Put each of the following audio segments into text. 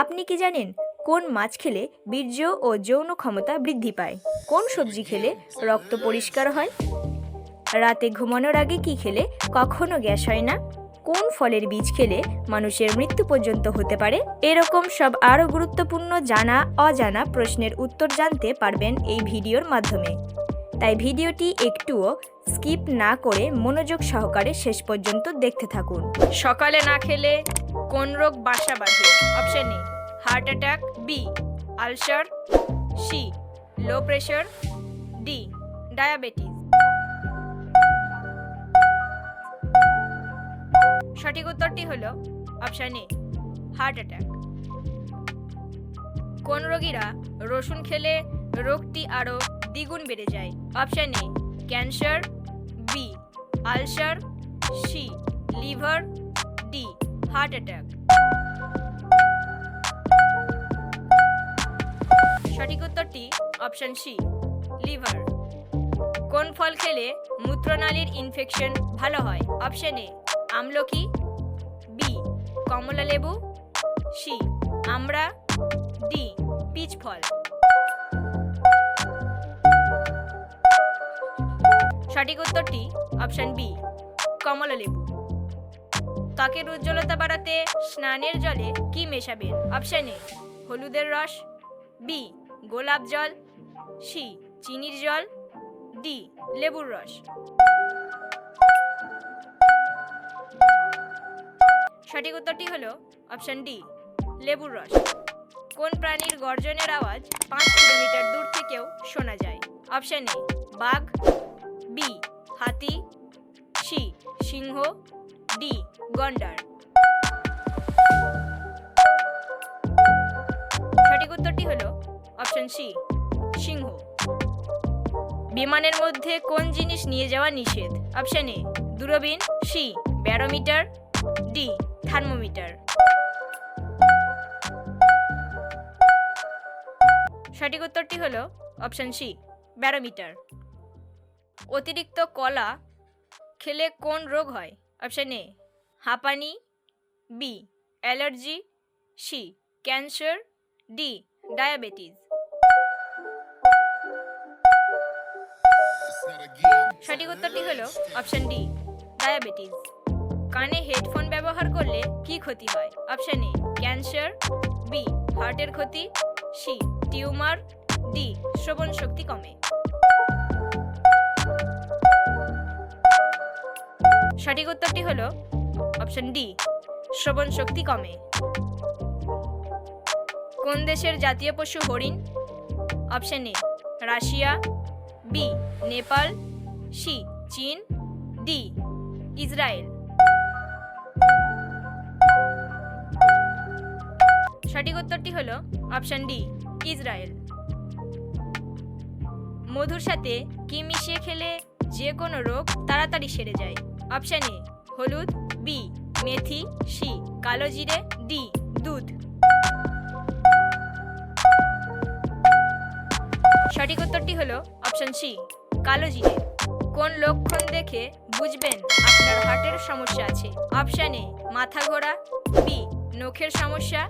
আপনি কি জানেন কোন মাছ খেলে বীর্য ও যৌন ক্ষমতা বৃদ্ধি পায়? কোন সবজি খেলে রক্ত পরিষ্কার হয়? রাতে ঘুমানোর আগে কি খেলে কখনো গ্যাস হয় না? কোন ফলের বীজ খেলে মানুষের মৃত্যু পর্যন্ত হতে পারে? এরকম সব আরও গুরুত্বপূর্ণ জানা অজানা প্রশ্নের উত্তর জানতে পারবেন এই ভিডিওর মাধ্যমে। তাই ভিডিওটি একটুও স্কিপ না করে মনোযোগ সহকারে শেষ পর্যন্ত দেখতে থাকুন। সকালে না খেলে কোন রোগ বাসা বাঁধে? Option A heart attack, B ulcer, C low pressure, D diabetes. সঠিক উত্তরটি হলো অপশন এ হার্ট অ্যাটাক। কোন রোগীরা রসুন খেলে রোগটি আরও দ্বিগুণ বেড়ে যায়? Option A cancer, B ulcer, C liver, D heart attack. সঠিক উত্তরটি অপশন সি লিভার। কোন ফল খেলে মূত্রনালীর ইনফেকশন ভালো হয়? অপশন এ আমলকি, বি কমলা লেবু, সি আমড়া, ডি পিচ ফল। সঠিক উত্তরটি অপশন বি কমলা লেবু। ত্বকের উজ্জ্বলতা বাড়াতে স্নানের জলে কি মেশাবেন? অপশন এ হলুদের রস, বি গোলাপ জল, সি চিনির জল, ডি লেবুর রস। সঠিক উত্তরটি হলো অপশন ডি লেবুর রস। কোন প্রাণীর গর্জনের আওয়াজ 5 কিলোমিটার দূর থেকেও শোনা যায়? অপশন এ বাঘ, বি হাতি, সি সিংহ, ডি গন্ডার। সঠিক উত্তরটি হলো অপশন সি সিংহ। বিমানের মধ্যে কোন জিনিস নিয়ে যাওয়া নিষেধ? অপশন এ দূরবীন, সি ব্যারোমিটার, ডি থার্মোমিটার। সঠিক উত্তরটি হলো অপশন সি ব্যারোমিটার। অতিরিক্ত কলা খেলে কোন রোগ হয়? অপশন এ হাঁপানি, B allergy, C cancer, D diabetes. সঠিক উত্তরটি হলো অপশন ডি ডায়াবেটিস। কানে হেডফোন ব্যবহার করলে কি ক্ষতি হয়? অপশন এ ক্যান্সার, বি হার্টের ক্ষতি, সি টিউমার, ডি শ্রবণ শক্তি কমে। সঠিক উত্তরটি হলো অপশন ডি শ্রবণ শক্তি কমে। কোন দেশের জাতীয় পশু হরিণ? Option A Russia, B Nepal, C চীন, ডি ইসরায়েল। সঠিক উত্তরটি হলো অপশন ডি ইসরায়েল। মধুর সাথে কি মিশিয়ে খেলে যে কোনো রোগ তাড়াতাড়ি সেরে যায়? অপশন এ হলুদ, বি মেথি, সি কালো জিরে, ডি দুধ। সঠিক উত্তরটি হলো অপশন সি কালো জিরে। কোন লক্ষণ দেখে বুঝবেন আপনার হার্টের সমস্যা আছে? অপশন এ মাথা ঘোরা, বি নখের সমস্যা,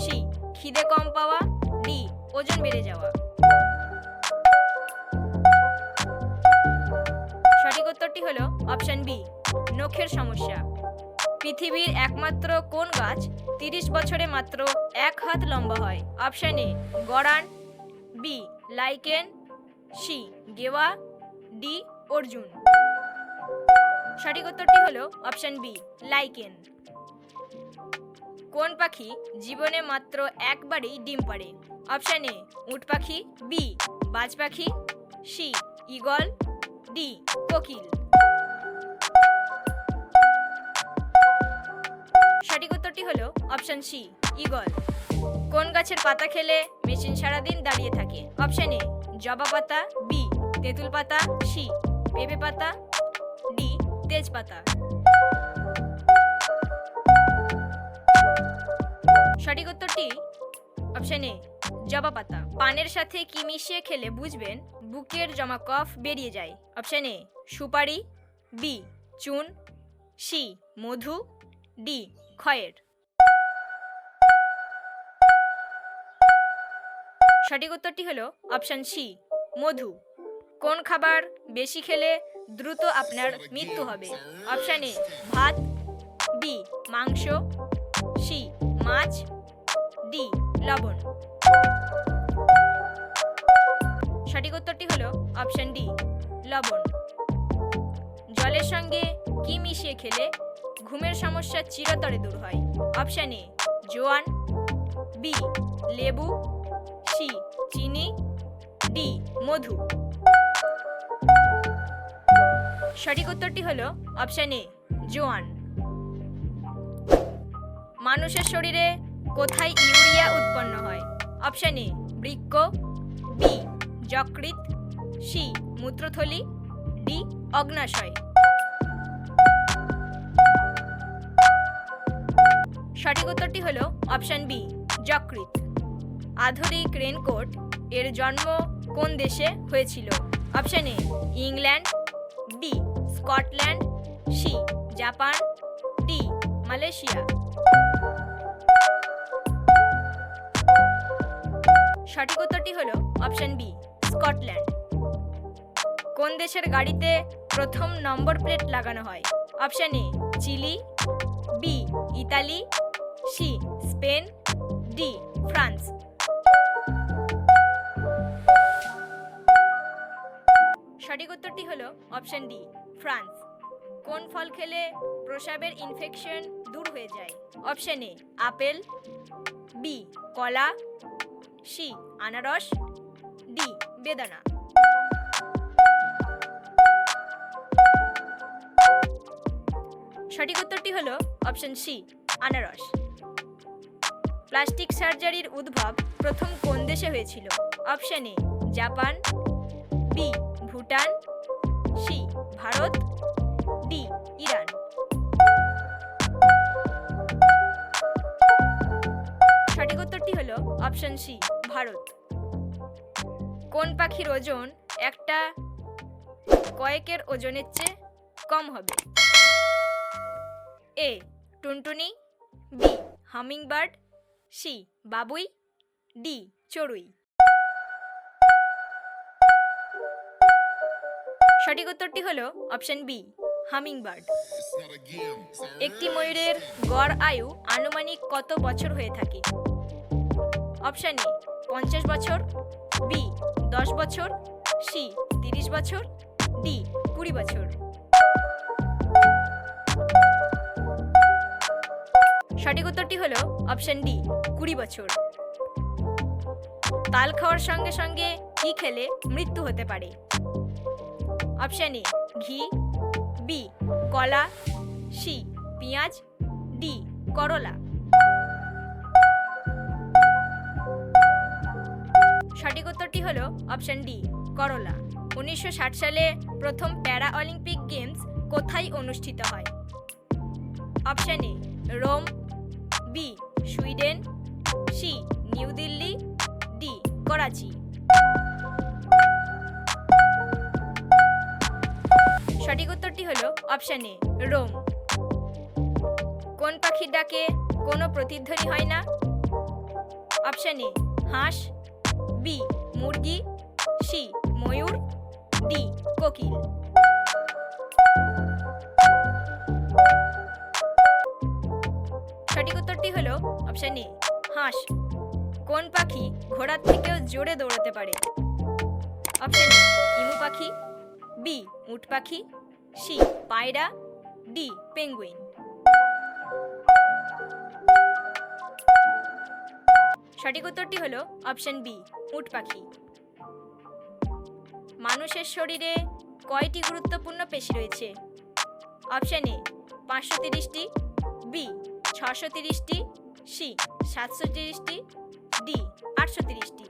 সি খিদে কম পাওয়া, ডি ওজন বেড়ে যাওয়া। সঠিক উত্তরটি হলো অপশন বি নখের সমস্যা। পৃথিবীর একমাত্র কোন গাছ 30 বছরে মাত্র 1 হাত লম্বা হয়? অপশন এ গরান, বি লাইকেন, সি গেওয়া, ডি অর্জুন। সঠিক উত্তরটি হলো অপশন বি লাইকেন। কোন পাখি জীবনে মাত্র একবারই ডিম পাড়ে? অপশন এ উট পাখি, বি বাজ পাখি, সি ঈগল, ডি কোকিল। সঠিক উত্তরটি হলো অপশন সি ঈগল। কোন গাছের পাতা খেলে মেশিন সারাদিন দাঁড়িয়ে থাকে? অপশন এ জবা পাতা, বি তেঁতুল পাতা, সি পেঁপে পাতা, ডি তেজপাতা। সঠিক উত্তরটি অপশন এ জবা পাতা। পানের সাথে কি মিশিয়ে খেলে বুঝবেন বুকের জমা কফ বেরিয়ে যায়? অপশন এ সুপারি, বি চুন, সি মধু, ডি খয়ের। সঠিক উত্তরটি হলো অপশন সি, মধু। কোন খাবার বেশি খেলে দ্রুত আপনার মৃত্যু হবে? অপশন এ ভাত, বি মাংস, সি মাছ, ডি লবণ। সঠিক উত্তরটি হলো অপশন ডি, লবণ। জলের সঙ্গে কি মিশিয়ে খেলে ঘুমের সমস্যা চিরতরে দূর হয়? অপশন এ জোয়ান, বি লেবু, সি চিনি, ডি মধু। সঠিক উত্তরটি হলো অপশন এ জোয়ান। মানুষের শরীরে কোথায় ইউরিয়া উৎপন্ন হয়? অপশন এ বৃক্ক, বি যকৃৎ, সি মূত্রথলি, ডি অগ্নাশয়। সঠিক উত্তরটি হলো অপশন বি যকৃৎ। আধুনিক রেনকোট এর জন্ম কোন দেশে হয়েছিল? Option A England, B Scotland, C Japan, D Malaysia. সঠিক উত্তরটি হলো অপশন বি স্কটল্যান্ড। কোন দেশের গাড়িতে প্রথম নম্বর প্লেট লাগানো হয়? Option A Chile, B Italy, C Spain, D France. সঠিক উত্তরটি হলো অপশন ডি ফ্রান্স। কোন ফল খেলে প্রস্রাবের ইনফেকশন দূর হয়ে যায়? অপশন এ আপেল, বি কলা, সি আনারস, ডি বেদানা। সঠিক উত্তরটি হলো অপশন সি আনারস। প্লাস্টিক সার্জারির উদ্ভব প্রথম কোন দেশে হয়েছিল? Option A Japan, B Bhutan, C Bharat, D Iran. সঠিক উত্তরটি হলো অপশন সি ভারত। কোন পাখির ওজন একটা কয়েকের ওজনের চেয়ে কম হবে? এ টুনটুনি, বি হামিংবার্ড, সি বাবুই, ডি চড়ুই। সঠিক উত্তরটি হলো অপশন বি হামিংবার্ড। একটি ময়ূরের গড় আয়ু আনুমানিক কত বছর হয়ে থাকে? অপশন এ 50 বছর, বি 10 বছর, সি 30 বছর, ডি 20 বছর। সঠিক উত্তরটি হলো অপশন ডি 20 বছর। তাল খাওয়ার সঙ্গে সঙ্গে কি খেলে মৃত্যু হতে পারে? অপশন এ ঘি, বি কলা, সি পেঁয়াজ, ডি করলা। সঠিক উত্তরটি হলো অপশন ডি করলা। 1960 সালে প্রথম প্যারা অলিম্পিক গেমস কোথায় অনুষ্ঠিত হয়? Option A Rome, B Sweden, C New Delhi, D Karachi. সঠিক উত্তরটি হলো অপশন এ রোম। কোন পাখির ডাকে কোনো প্রতিধ্বনি হয় না? অপশন এ হাঁস, বি মুরগি, সি ময়ূর, ডি কোকিল। সঠিক উত্তরটি হলো অপশন এ হাঁস। কোন পাখি ঘোড়ার থেকেও জোরে দৌড়াতে পারে? অপশন এ ইমু পাখি, বি উট পাখি, সি পায়রা, ডি পেঙ্গুইন। সঠিক উত্তরটি হলো অপশন বি উট পাখি। মানুষের শরীরে কয়টি গুরুত্বপূর্ণ পেশি রয়েছে? অপশন এ 530টি, বি 630টি, সি 730টি, ডি 830টি।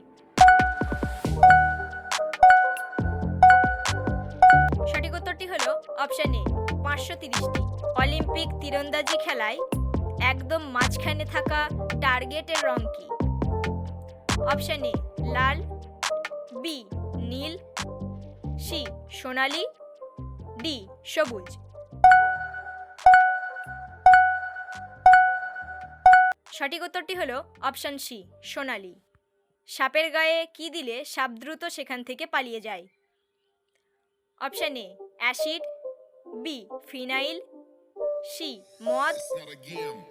সঠিক উত্তরটি হলো অপশন এ 530টি। অলিম্পিক তীরন্দাজি খেলায় একদম মাঝখানে থাকা টার্গেটের রং কি? অপশন এ লাল, বি নীল, সি সোনালী, ডি সবুজ। সঠিক উত্তরটি হলো অপশন সি সোনালী। সাপের গায়ে কি দিলে সাপ দ্রুত সেখান থেকে পালিয়ে যায়? Option A acid, B phenyl, C মদ,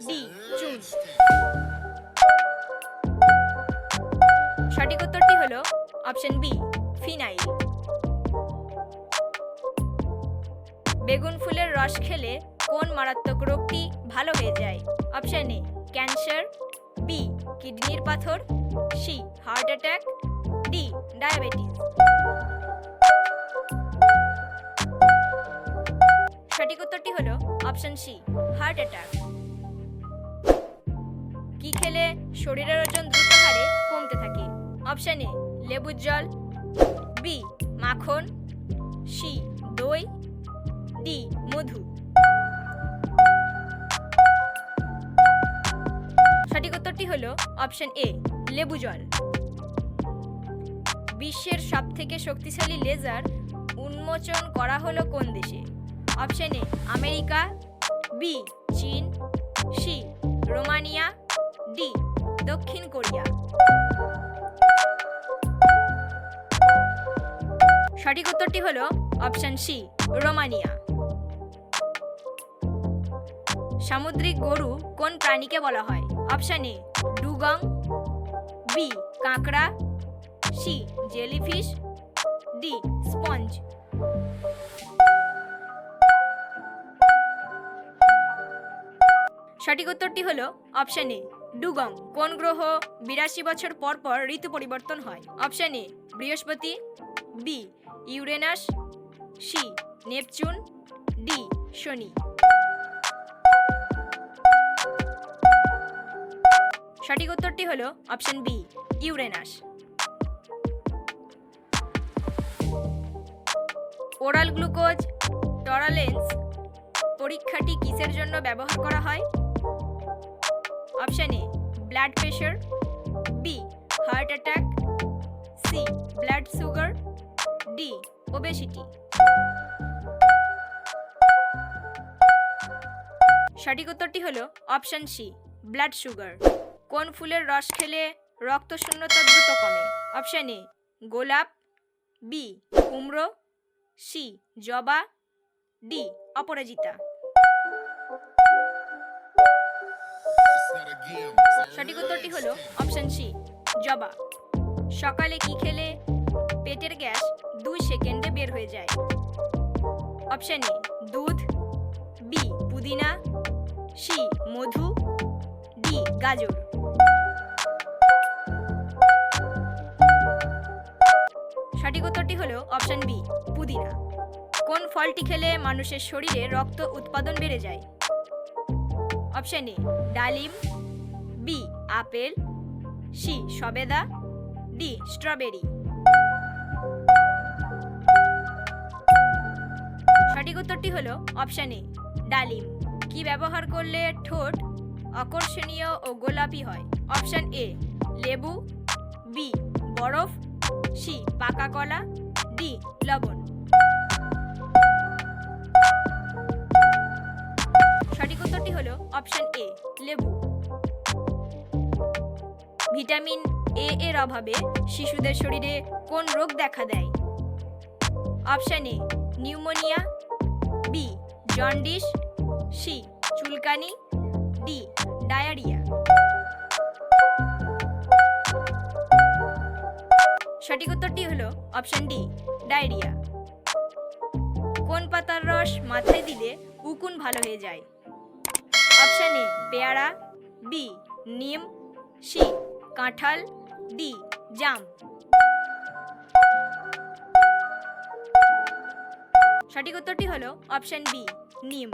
ডি চুন। সঠিক উত্তরটি হলো অপশন বি ফিনাইল। বেগুন ফুলের রস খেলে কোন মারাত্মক রোগটি ভালো হয়ে যায়? অপশন এ ক্যান্সার, বি কিডনির পাথর, C heart attack, D diabetes. সঠিক উত্তরটি হলো অপশন সি হার্ট অ্যাটাক। কি খেলে শরীরের ওজন দ্রুত হারে কমতে থাকে? অপশন এ লেবুর জল, বি মাখন, সি দই, ডি মধু। সঠিক উত্তরটি হলো অপশন এ লেবু জল। বিশ্বের সবথেকে শক্তিশালী লেজার উন্মোচন করা হলো কোন দেশে? অপশন এ আমেরিকা, বি চীন, সি রোমানিয়া, ডি দক্ষিণ কোরিয়া। সঠিক উত্তরটি হলো অপশন সি রোমানিয়া। সামুদ্রিক গরু কোন প্রাণীকে বলা হয়? অপশন এ ডুগং, বি কাঁকড়া, সি জেলিফিশ, ডি স্পঞ্জ। সঠিক উত্তরটি হলো অপশন এ ডুগং। কোন গ্রহ 82 বছর পর পর ঋতু পরিবর্তন হয়? অপশন এ বৃহস্পতি, B Uranus, C Neptune, D শনি। সঠিক উত্তরটি হলো option B Uranus. Oral glucose tolerance পরীক্ষাটি কিসের জন্য ব্যবহার করা হয়? Option A blood pressure, B heart attack, C blood sugar, D obesity. সঠিক উত্তরটি হলো অপশন সি ব্লাড সুগার। কোন ফুলের রস খেলে রক্ত শূন্যতা দ্রুত কমে? অপশন এ গোলাপ, বি কুমড়ো, সি জবা, ডি অপরাজিতা। সঠিক উত্তরটি হলো অপশন সি জবা। সকালে কি খেলে পেটের গ্যাস 2 সেকেন্ডে বের হয়ে যায়? অপশন এ দুধ, বি পুদিনা, সি মধু, ডি গাজর। সঠিক উত্তরটি হলো অপশন বি পুদিনা। কোন ফলটি খেলে মানুষের শরীরে রক্ত উৎপাদন বেড়ে যায়? অপশন এ ডালিম, বি আপেল, সি সবেদা, ডি স্ট্রবেরি। সঠিক উত্তরটি হলো অপশন এ ডালিম। কি ব্যবহার করলে ঠোঁট আকর্ষণীয় ও গোলাপি হয়? অপশন এ লেবু, বি বরফ, সি পাকা কলা, ডি লবণ। সঠিক উত্তরটি হলো অপশন এ লেবু। ভিটামিন এ এর অভাবে শিশুদের শরীরে কোন রোগ দেখা দেয়? Option A pneumonia, B jaundice, C চুলকানি, ডি ডায়রিয়া। সঠিক উত্তরটি হলো অপশন ডি ডায়রিয়া। কোন পাতার রস মাথায় দিলে উকুন ভালো হয়ে যায়? অপশন এ পেয়ারা, বি নিম, সি কাঁঠাল, ডি জাম। সঠিক উত্তরটি হলো অপশন বি নিম।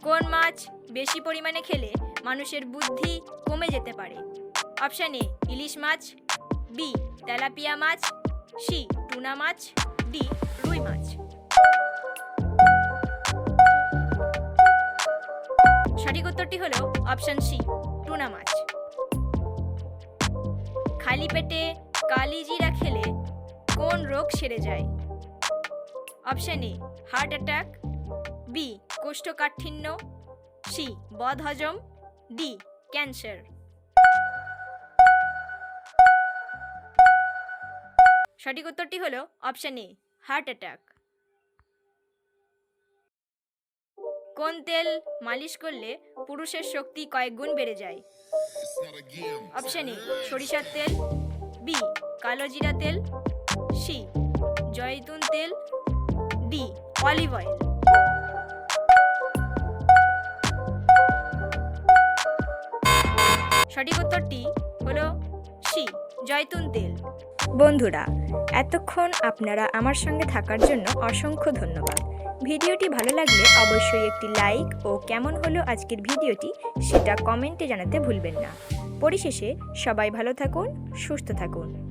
কোন মাছ বেশি পরিমাণে খেলে মানুষের বুদ্ধি কমে যেতে পারে? অপশন এ ইলিশ মাছ, বি তেলাপিয়া মাছ, সি টুনা মাছ, ডি রুই মাছ। সঠিক উত্তরটি হলো অপশন সি টুনা মাছ। খালি পেটে কালি জিরা খেলে কোন রোগ সেরে যায়? Option A heart attack, B কোষ্ঠকাঠিন্য, সি বদহজম, ডি ক্যান্সার। সঠিক উত্তরটি হলো অপশন এ, হার্ট অ্যাটাক। কোন তেল মালিশ করলে পুরুষের শক্তি কয়েক গুণ বেড়ে যায়? অপশন এ, সরিষার তেল, বি, কালো জিরা তেল, সি, জয়তুন তেল, ডি, অলিভ অয়েল। সঠিক উত্তরটি হলো সি, জয়তুন তেল। বন্ধুরা, এতক্ষণ আপনারা আমার সঙ্গে থাকার জন্য অসংখ্য ধন্যবাদ। ভিডিওটি ভালো লাগলে অবশ্যই একটি লাইক ও কেমন হলো আজকের ভিডিওটি সেটা কমেন্টে জানাতে ভুলবেন না। পরিশেষে সবাই ভালো থাকুন, সুস্থ থাকুন।